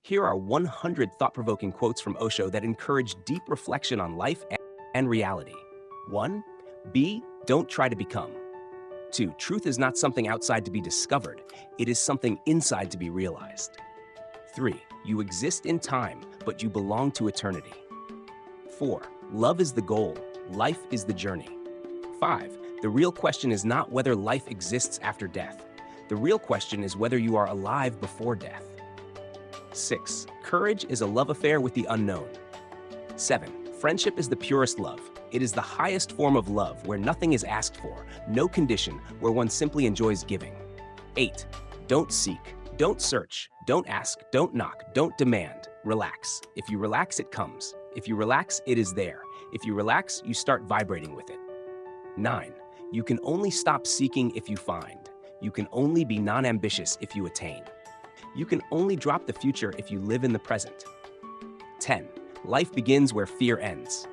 Here are 100 thought-provoking quotes from Osho that encourage deep reflection on life and reality. 1. Be, don't try to become. 2. Truth is not something outside to be discovered. It is something inside to be realized. 3. You exist in time, but you belong to eternity. 4. Love is the goal. Life is the journey. 5. The real question is not whether life exists after death. The real question is whether you are alive before death. 6. Courage is a love affair with the unknown. 7. Friendship is the purest love. It is the highest form of love where nothing is asked for, no condition, where one simply enjoys giving. 8. Don't seek, don't search, don't ask, don't knock, don't demand. Relax. If you relax, it comes. If you relax, it is there. If you relax, you start vibrating with it. 9. You can only stop seeking if you find. You can only be non-ambitious if you attain. You can only drop the future if you live in the present. 10. Life begins where fear ends.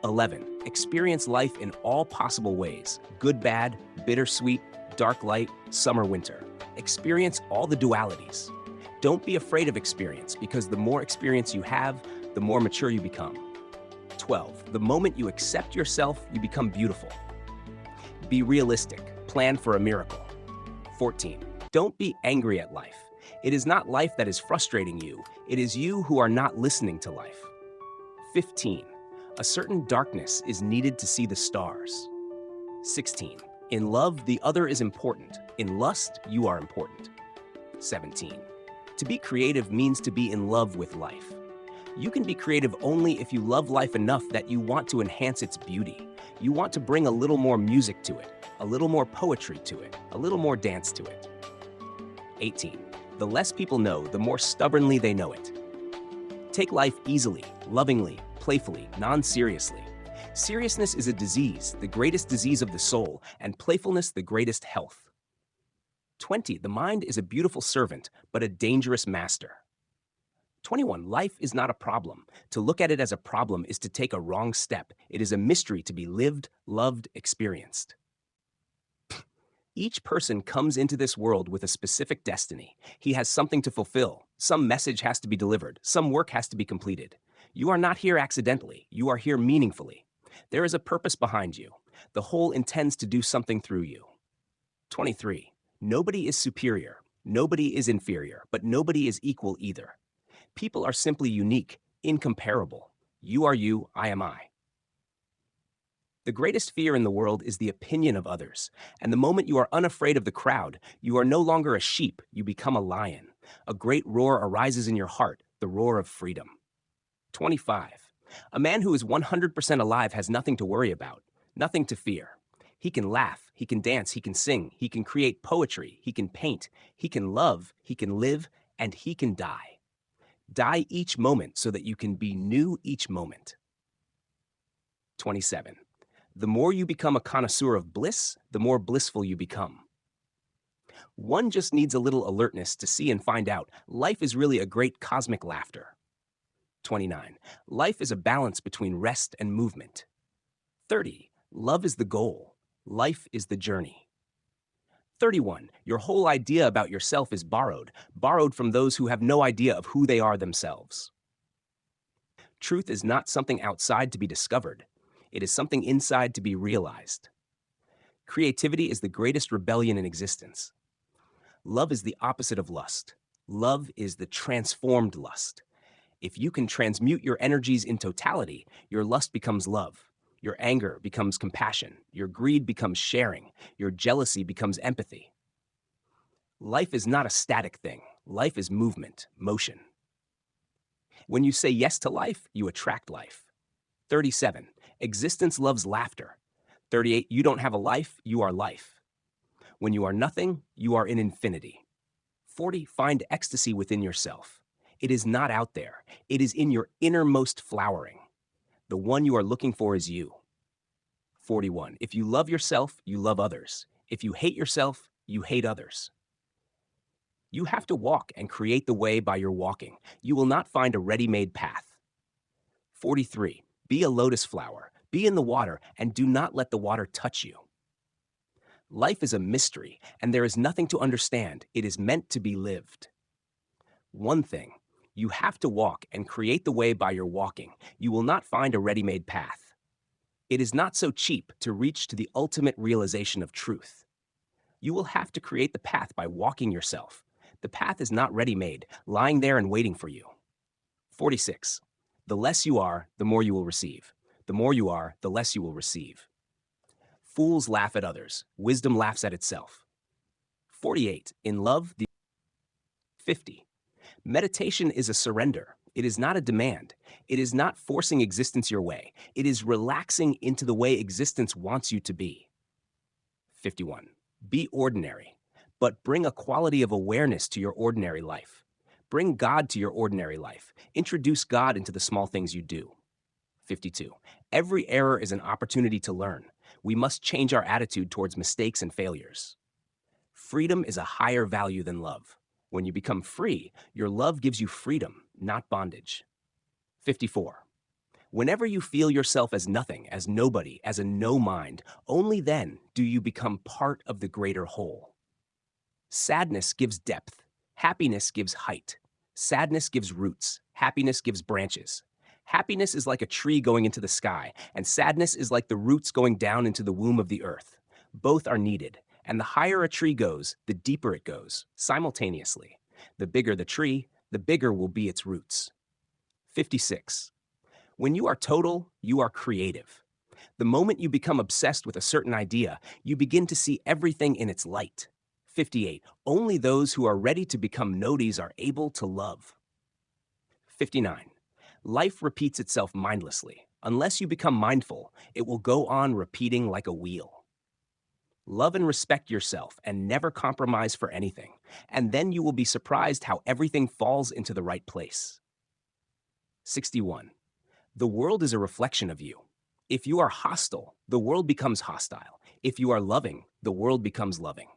11. Experience life in all possible ways. Good, bad, bittersweet, dark, light, summer, winter. Experience all the dualities. Don't be afraid of experience, because the more experience you have, the more mature you become. 12. The moment you accept yourself, you become beautiful. Be realistic. Plan for a miracle. 14. Don't be angry at life. It is not life that is frustrating you. It is you who are not listening to life. 15. A certain darkness is needed to see the stars. 16. In love, the other is important. In lust, you are important. 17. To be creative means to be in love with life. You can be creative only if you love life enough that you want to enhance its beauty. You want to bring a little more music to it, a little more poetry to it, a little more dance to it. 18. The less people know, the more stubbornly they know it. Take life easily, lovingly, playfully, non-seriously. Seriousness is a disease, the greatest disease of the soul, and playfulness the greatest health. 20. The mind is a beautiful servant, but a dangerous master. 21. Life is not a problem. To look at it as a problem is to take a wrong step. It is a mystery to be lived, loved, experienced. Each person comes into this world with a specific destiny. He has something to fulfill. Some message has to be delivered. Some work has to be completed. You are not here accidentally. You are here meaningfully. There is a purpose behind you. The whole intends to do something through you. 23. Nobody is superior. Nobody is inferior, but nobody is equal either. People are simply unique, incomparable. You are you, I am I. The greatest fear in the world is the opinion of others, and the moment you are unafraid of the crowd, you are no longer a sheep, you become a lion. A great roar arises in your heart, the roar of freedom. 25. A man who is 100% alive has nothing to worry about, nothing to fear. He can laugh, he can dance, he can sing, he can create poetry, he can paint, he can love, he can live, and he can die. Die each moment so that you can be new each moment. 27. The more you become a connoisseur of bliss, the more blissful you become. One just needs a little alertness to see and find out life is really a great cosmic laughter. 29. Life is a balance between rest and movement. 30. Love is the goal. Life is the journey. 31. Your whole idea about yourself is borrowed from those who have no idea of who they are themselves. Truth is not something outside to be discovered. It is something inside to be realized. Creativity is the greatest rebellion in existence. Love is the opposite of lust. Love is the transformed lust. If you can transmute your energies in totality, your lust becomes love. Your anger becomes compassion. Your greed becomes sharing. Your jealousy becomes empathy. Life is not a static thing. Life is movement, motion. When you say yes to life, you attract life. 37. Existence loves laughter. 38. You don't have a life, you are life. When you are nothing, you are in infinity. 40. Find ecstasy within yourself. It is not out there. It is in your innermost flowering. The one you are looking for is you. 41. If you love yourself, you love others. If you hate yourself, you hate others. You have to walk and create the way by your walking. You will not find a ready-made path. 43. Be a lotus flower. Be in the water and do not let the water touch you. Life is a mystery, and there is nothing to understand. It is meant to be lived. One thing, You have to walk and create the way by your walking. You will not find a ready-made path. It is not so cheap to reach to the ultimate realization of truth. You will have to create the path by walking yourself. The path is not ready-made, lying there and waiting for you. 46. The less you are, the more you will receive. The more you are, the less you will receive. Fools laugh at others. Wisdom laughs at itself. 48. In love, 50. Meditation is a surrender. It is not a demand. It is not forcing existence your way. It is relaxing into the way existence wants you to be. 51. Be ordinary, but bring a quality of awareness to your ordinary life. Bring God to your ordinary life. Introduce God into the small things you do. 52. Every error is an opportunity to learn. We must change our attitude towards mistakes and failures. Freedom is a higher value than love. When you become free, your love gives you freedom, not bondage. 54. Whenever you feel yourself as nothing, as nobody, as a no mind, only then do you become part of the greater whole. Sadness gives depth. Happiness gives height. Sadness gives roots. Happiness gives branches. Happiness is like a tree going into the sky, and sadness is like the roots going down into the womb of the earth. Both are needed, and the higher a tree goes, the deeper it goes, simultaneously. The bigger the tree, the bigger will be its roots. 56. When you are total, you are creative. The moment you become obsessed with a certain idea, you begin to see everything in its light. 58. Only those who are ready to become nodis are able to love. 59. Life repeats itself mindlessly. Unless you become mindful, it will go on repeating like a wheel. Love and respect yourself and never compromise for anything, and then you will be surprised how everything falls into the right place. 61. The world is a reflection of you. If you are hostile, the world becomes hostile. If you are loving, the world becomes loving.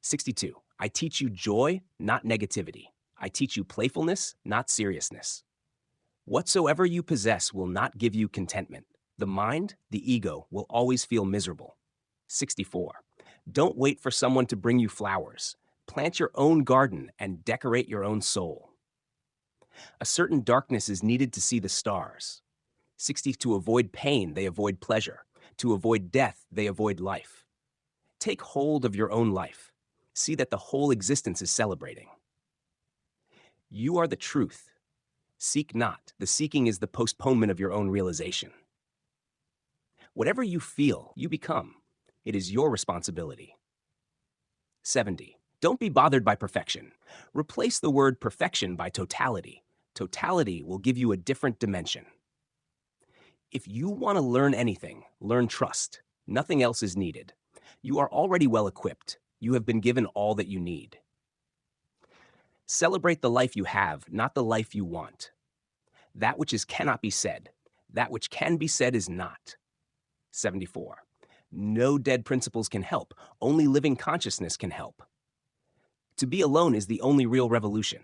62. I teach you joy, not negativity. I teach you playfulness, not seriousness. Whatsoever you possess will not give you contentment. The mind, the ego, will always feel miserable. 64. Don't wait for someone to bring you flowers. Plant your own garden and decorate your own soul. A certain darkness is needed to see the stars. 60. To avoid pain, they avoid pleasure. To avoid death, they avoid life. Take hold of your own life. See that the whole existence is celebrating. You are the truth. Seek not. The seeking is the postponement of your own realization. Whatever you feel, you become. It is your responsibility. 70. Don't be bothered by perfection. Replace the word perfection by totality. Totality will give you a different dimension. If you want to learn anything, learn trust. Nothing else is needed. You are already well equipped. You have been given all that you need. Celebrate the life you have, not the life you want. That which is cannot be said. That which can be said is not. 74. No dead principles can help. Only living consciousness can help. To be alone is the only real revolution.